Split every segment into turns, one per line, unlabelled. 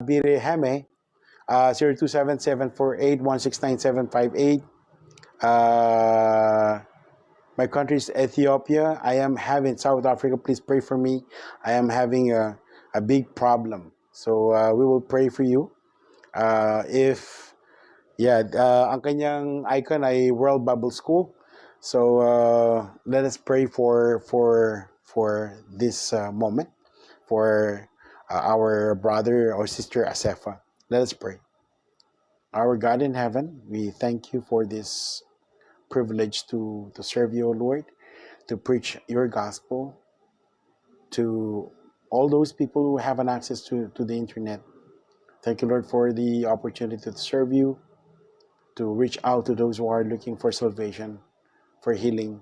Bireheme, 027748169758. My country is Ethiopia. I am having South Africa. Please pray for me. I am having a big problem. So we will pray for you. If ang kanyang icon ay World Bible School. So let us pray for this moment for our brother or sister Asefa. Let us pray. Our God in heaven, we thank you for this privilege to serve you, O Lord, to preach your gospel to all those people who have an access to the internet. Thank you, Lord, for the opportunity to serve you, to reach out to those who are looking for salvation, for healing,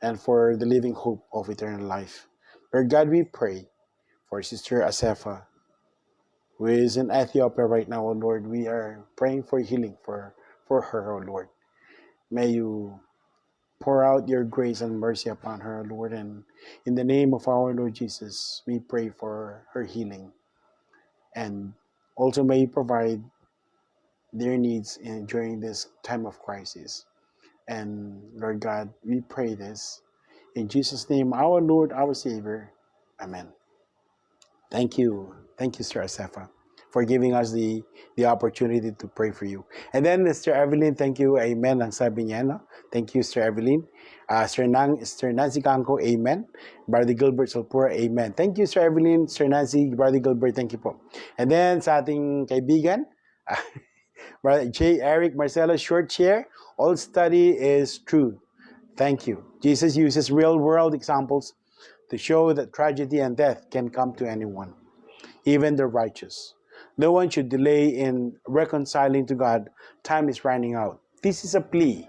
and for the living hope of eternal life. Lord God, we pray for Sister Asefa, who is in Ethiopia right now, O Lord. We are praying for healing for her, O Lord. May you pour out your grace and mercy upon her, Lord. And in the name of our Lord Jesus, we pray for her healing. And also may you provide their needs during this time of crisis. And Lord God, we pray this in Jesus' name, our Lord, our Savior. Amen. Thank you. Thank you, Sir Asefa, for giving us the opportunity to pray for you. And then, Mr. Evelyn, thank you. Amen. Ang sabi niya, no? Thank you, Sir Evelyn. Sir Nancy Kanko, amen. Brother Gilbert Salpura, amen. Thank you, Sir Evelyn, Sir Nancy, Brother Gilbert, thank you po. And then, sa ating kaibigan, Brother J. Eric Marcelo, short chair, all study is true. Thank you. Jesus uses real-world examples to show that tragedy and death can come to anyone, even the righteous. No one should delay in reconciling to God. Time is running out. This is a plea.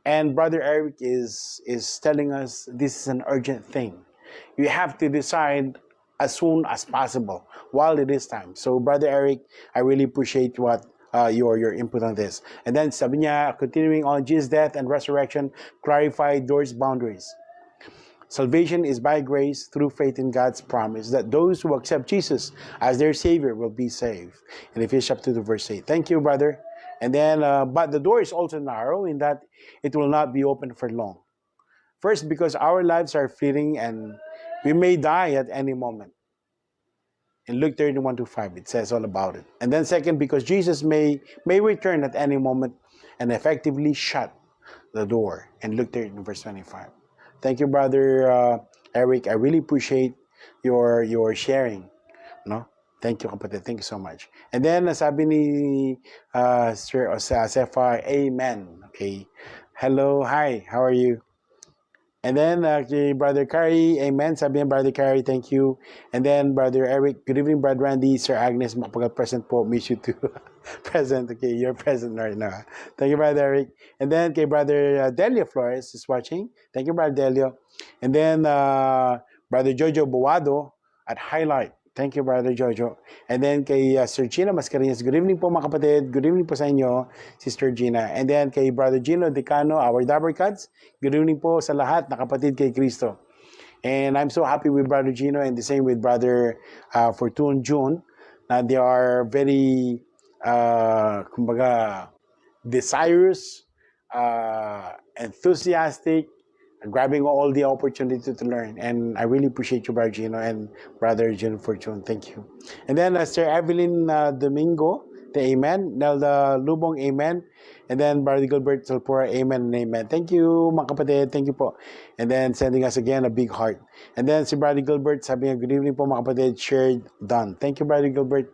And Brother Eric is telling us this is an urgent thing. You have to decide as soon as possible while it is time. So Brother Eric, I really appreciate what your input on this. And then sabi niya, continuing on, Jesus' death and resurrection clarify doors boundaries. Salvation is by grace through faith in God's promise that those who accept Jesus as their Savior will be saved. In Ephesians chapter 2, verse 8. Thank you, brother. And then, but the door is also narrow in that it will not be open for long. First, because our lives are fleeting and we may die at any moment. In Luke 31:5, it says all about it. And then second, because Jesus may return at any moment and effectively shut the door. In Luke 13, verse 25. Thank you, Brother Eric. I really appreciate your sharing. No? Thank you, kapatid. Thank you so much. And then, sabi ni Sir Asefa, amen. Okay. Hello, hi, how are you? And then, Brother Carrie, amen. Sabi niya, Brother Carrie, thank you. And then, Brother Eric, good evening, Brother Randy, Sir Agnes, makapag-present po, miss you too. Present, okay, you're present right now. Thank you, Brother Eric. And then, Brother Delio Flores is watching. Thank you, Brother Delio. And then, Brother Jojo Buwado at Highlight. Thank you, Brother Jojo. And then kay Sir Gina Mascareñas, good evening po mga kapatid. Good evening po sa inyo, Sister Gina. And then kay Brother Gino Decano, our Dabarkads, good evening po sa lahat na kapatid kay Kristo. And I'm so happy with Brother Gino and the same with Brother Fortune June. They are very, kumbaga, desirous, enthusiastic, grabbing all the opportunity to learn. And I really appreciate you, Brother Gino and Brother Gino Fortune. Thank you. And then Sir Evelyn Domingo, the amen. Nelda Lubong, amen. And then Brother Gilbert Salpura, amen and amen. Thank you, mga kapatid. Thank you po. And then sending us again a big heart. And then si Brother Gilbert, sabi niya, good evening po mga kapatid. Shared, done. Thank you, Brother Gilbert.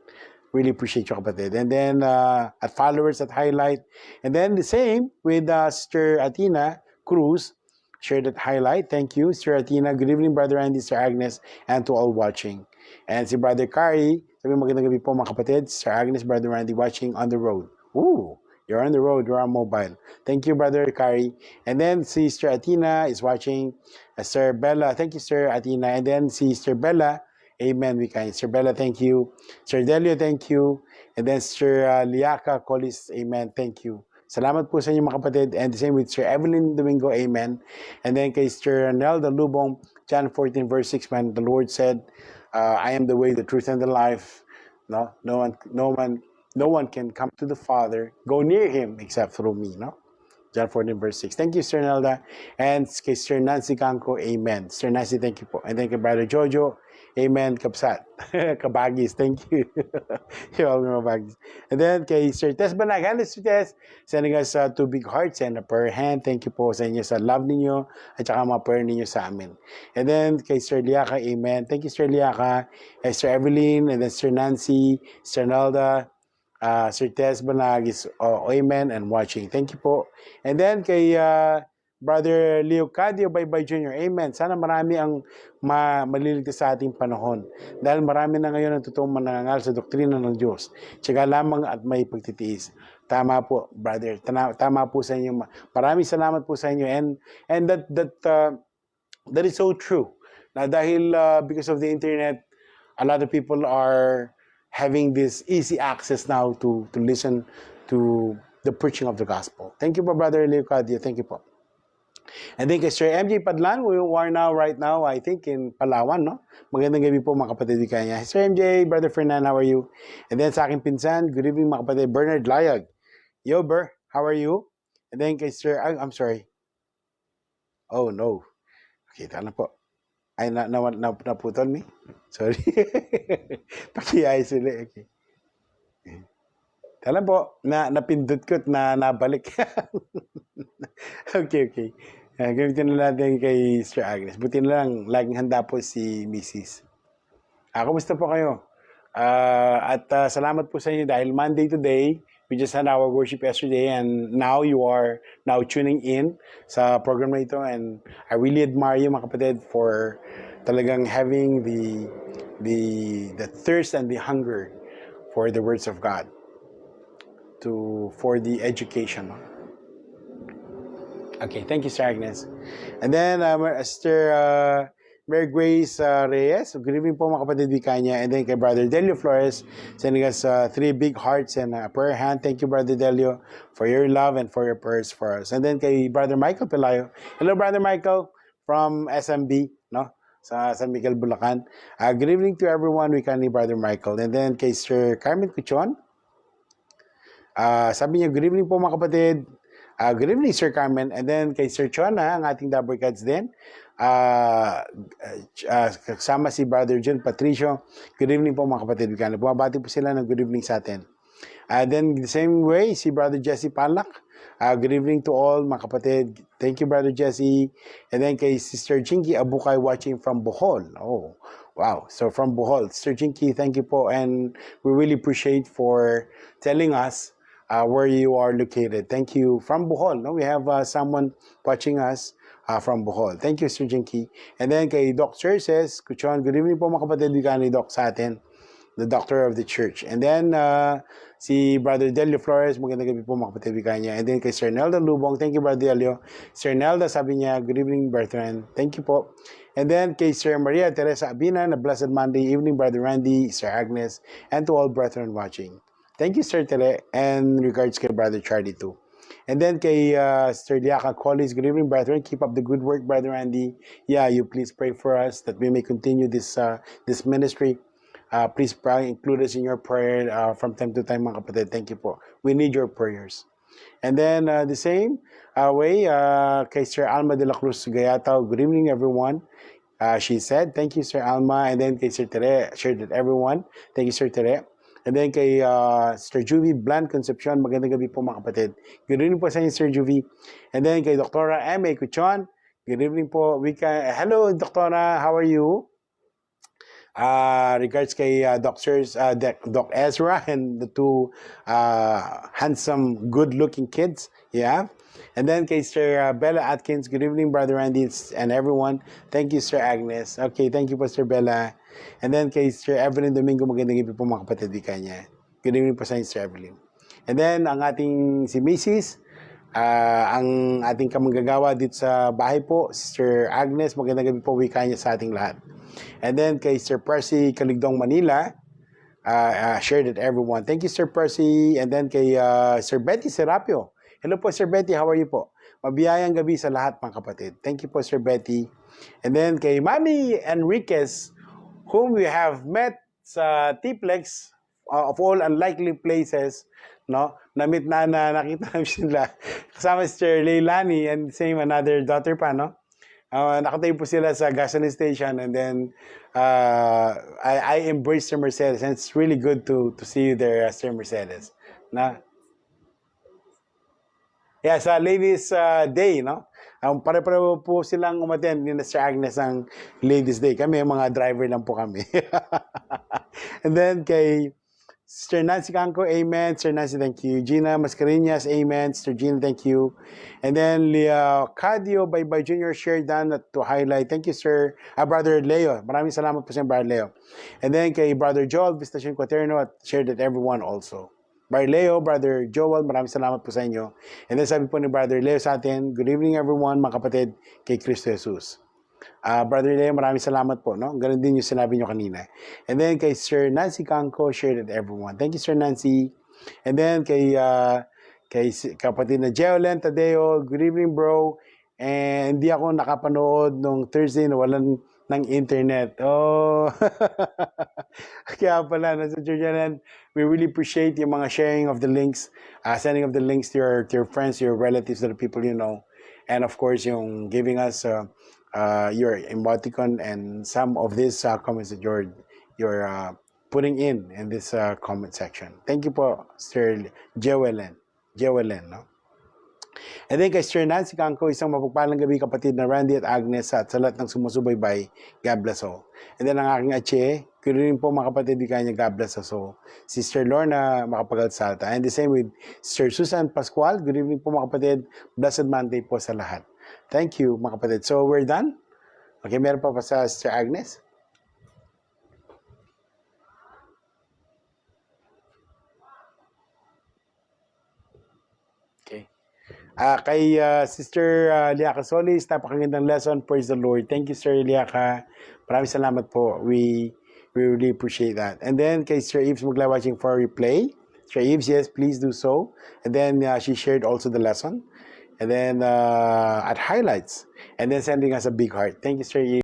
Really appreciate you, kapatid. And then at followers at Highlight. And then the same with Sister Athena Cruz, shared at Highlight. Thank you, Sister Athena. Good evening, Brother Andy, Sister Agnes, and to all watching. And si Brother Kari, sabi magandang gabi po mga kapatid. Sister Agnes, Brother Randy watching on the road. Ooh, you're on the road, you're on mobile. Thank you, Brother Kari. And then Sister Athena is watching. Sister Bella, thank you, Sister Athena. And then Sister Bella, amen, we can. Sister Bella, thank you. Sister Delio, thank you. And then Sister Liaka Colis, amen, thank you. Salamat po sa inyo mga kapatid. And the same with Sir Evelyn Domingo, amen. And then kay Sir Nelda Lubong, John 14 verse 6, man, the Lord said, I am the way, the truth, and the life. no? No one can come to the Father, go near him except through me, no? John 14, verse 6. Thank you, Sir Nelda. And kay Sir Nancy Kanko, amen. Sir Nancy, thank you po. And thank you, Brother Jojo. Amen, Kapsat. Kabagis, thank you. You all know Kabagis. And then kay Sir Tess Banag. Hello, Sir Tess. Sending us 2 big hearts and a prayer hand. Thank you po sa inyo sa love ninyo at saka mga prayer ninyo sa amin. And then kay Sir Liaka, amen. Thank you, Sir Liaka. And Sir Evelyn, and then Sir Nancy, Sir Nelda, Sir Tess Banag is amen and watching. Thank you po. And then kay Brother Leo Cadio Baybay Jr. Amen. Sana marami ang maliligtas sa ating panahon. Dahil marami na ngayon ang totoong manangangal sa doktrina ng Diyos. Tsaka lamang at may pagtitiis. Tama po, brother. Tama po sa inyo. Maraming salamat po sa inyo. And that is so true. Na dahil because of the internet, a lot of people are having this easy access now to listen to the preaching of the gospel. Thank you po, Brother Leo Cadio. Thank you po. And then kay Sir MJ Padlan, we are now, right now, I think, in Palawan, no? Magandang gabi po, mga kapatid kanya. Sir MJ, Brother Fernan, how are you? And then sa aking pinsan, good evening, mga kapatid, Bernard Layag. Yo, Ber, how are you? And then kay Sir, I'm sorry. Oh, no. Okay, tala po. Ay, naputol ni? Sorry. Pakiayos sila. Okay. Tala po, napindot ko at nabalik. Okay. Gamitin na natin kay Sir Agnes. Buti na lang, laging handa po si Mrs. Kumusta po kayo? At salamat po sa inyo dahil Monday today, we just had our worship yesterday and now you are now tuning in sa program na ito and I really admire you, mga kapatid, for talagang having the thirst and the hunger for the words of God, for the education. Okay, thank you, Sir Agnes. And then, Sister Mary Grace Reyes, good evening po, mga kapatid Bicanya. And then kay Brother Delio Flores, sending us 3 big hearts and a prayer hand. Thank you, Brother Delio, for your love and for your prayers for us. And then kay Brother Michael Pelayo. Hello, Brother Michael, from SMB, no? Sa San Miguel, Bulacan. Good evening to everyone, we can Brother Michael. And then kay Sir Carmen Cuchon, sabi niya, good evening po, mga kapatid. Good evening, Sir Carmen. And then kay Sir Chona, ang ating Dabber Cats din. Kasama si Brother John Patricio. Good evening po, mga kapatid. Bumabati po sila ng good evening sa atin. Then the same way, si Brother Jesse Palak. Good evening to all, mga kapatid. Thank you, Brother Jesse. And then kay Sister Jinky Abukay watching from Bohol. Oh, wow. So from Bohol. Sister Jinky, thank you po. And we really appreciate for telling us where you are located. Thank you from Bohol. No? We have someone watching us from Bohol. Thank you, Sir Jinky. And then kay Doc Churches, Kuchon, good evening po, mga kapatid, bigyan ni Doc sa atin, the doctor of the church. And then si Brother Delio Flores, magandang gabi po, mga kapatid, bigyan niya. And then kay Sir Nelda Lubong, thank you, Brother Delio. Sir Nelda, sabi niya, good evening, brethren. Thank you po. And then kay Sir Maria Teresa Abina, na blessed Monday evening, Brother Randy, Sir Agnes, and to all brethren watching. Thank you, Sir Tele, and regards kay Brother Charlie too. And then kay Sir Liaka Collis, good evening, brethren. Keep up the good work, Brother Andy. Yeah, you please pray for us that we may continue this ministry. Please include us in your prayer from time to time, mga kapatid. Thank you po. We need your prayers. And then the same way, kay Sir Alma de la Cruz Gayataw, good evening, everyone. She said, thank you, Sir Alma. And then kay Sir Tere, shared with everyone. Thank you, Sir Tere. And then kay Sir Juvie Bland Concepcion, magandang gabi po, mga kapatid. Good evening po sa inyo, Sir Juvie. And then kay Dr. M.A. Cuchon, good evening po. Hello, Dr. How are you? Regards kay Doc Ezra and the 2 handsome, good-looking kids. Yeah. And then kay Sir Bella Atkins, good evening, Brother Randy and everyone. Thank you, Sir Agnes. Okay, thank you po, Sir Bella. And then kay Sir Evelyn Domingo, magandang gabi po, mga kapatid, kanya. Good evening po sa inyo, Sir Evelyn. And then ang ating si Mrs., ang ating kamanggagawa dito sa bahay po, Sister Agnes, magandang gabi po, wika niya sa ating lahat. And then kay Sir Percy Caligdong Manila, shared it everyone. Thank you, Sir Percy. And then kay Sir Betty Serapio. Hello po, Sir Betty, how are you po? Mabiyayang gabi sa lahat, mga kapatid. Thank you po, Sir Betty. And then kay Mami Enriquez, whom we have met sa Tiplex of all unlikely places, no, nakita namin sila kasama si Sir Leilani and same another daughter pa, no. Nakatayo po sila sa gasoline station, and then I embraced Sir Mercedes, and it's really good to see you there, Sir Mercedes. Na yeah, sa Ladies Day, no? Pare-pareho po silang umattend ni Sir Agnes ang Ladies Day. Kami, mga driver lang po kami. And then kay Sir Nancy Canco, amen. Sir Nancy, thank you. Gina Mascareñas, amen. Sir Gina, thank you. And then Leocadio by Junior shared done to highlight. Thank you, Sir. Brother Leo. Maraming salamat po sa Brother Leo. And then kay Brother Joel Vistacion Quaterno, at shared that everyone also. Brother Leo, Brother Joel, maraming salamat po sa inyo. And then sabi po ni Brother Leo sa atin, good evening everyone, mga kapatid kay Kristo Jesus. Brother Leo, maraming salamat po, no? Ganun din yung sinabi nyo kanina. And then kay Sir Nancy Canco, shared it everyone. Thank you, Sir Nancy. And then kay kapatid na Jeolen Tadeo, good evening, bro. And hindi ako nakapanood nung Thursday na walang ng internet. Oh. Kaya pala, Sir Jeolen, we really appreciate yung mga sharing of the links, sending of the links to your friends, your relatives, to the people you know. And of course, yung giving us your emoticon and some of these comments that you're putting in this comment section. Thank you po, Sir Jeolen, no? And then kay Sir Nancy Canco, isang mapagpalang gabi kapatid na Randy at Agnes at sa lahat ng sumusubaybay, God bless all. And then ang aking atche, kaya rin po mga kapatid, di kanya God bless us all. Sister Lorna Makapagsalta. And the same with Sir Susan Pascual, good evening po mga kapatid, blessed Monday po sa lahat. Thank you mga kapatid. So we're done. Okay, meron pa sa Sister Agnes? Okay. Kay Sister Liaca Solis, napakagandang lesson. Praise the Lord. Thank you, Sir Liaca. Maraming salamat po. We really appreciate that. And then kay Sir Eves Mugla watching for replay. Sir Eves, yes, please do so. And then she shared also the lesson. And then at highlights. And then sending us a big heart. Thank you, Sir Eves.